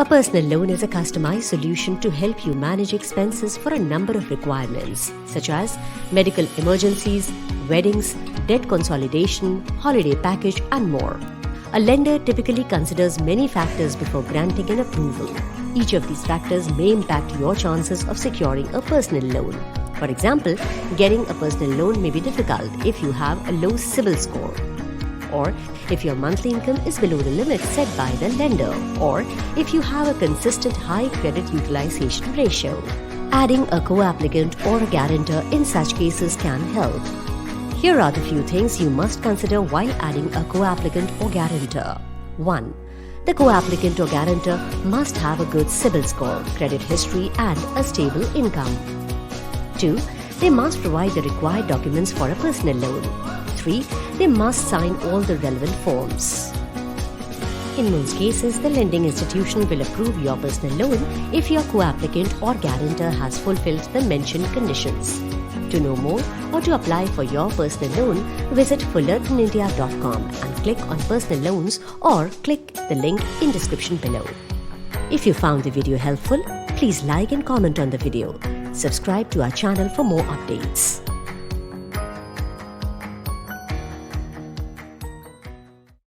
A personal loan is a customized solution to help you manage expenses for a number of requirements, such as medical emergencies, weddings, debt consolidation, holiday package, and more. A lender typically considers many factors before granting an approval. Each of these factors may impact your chances of securing a personal loan. For example, getting a personal loan may be difficult if you have a low CIBIL score, or if your monthly income is below the limit set by the lender, or if you have a consistent high credit utilization ratio. Adding a co-applicant or a guarantor in such cases can help. Here are the few things you must consider while adding a co-applicant or guarantor. 1. The co-applicant or guarantor must have a good CIBIL score, credit history, and a stable income. 2. They must provide the required documents for a personal loan. 3. They must sign all the relevant forms. In most cases, the lending institution will approve your personal loan if your co-applicant or guarantor has fulfilled the mentioned conditions. To know more or to apply for your personal loan, visit fullertonindia.com and click on personal loans or click the link in description below. If you found the video helpful, please like and comment on the video. Subscribe to our channel for more updates.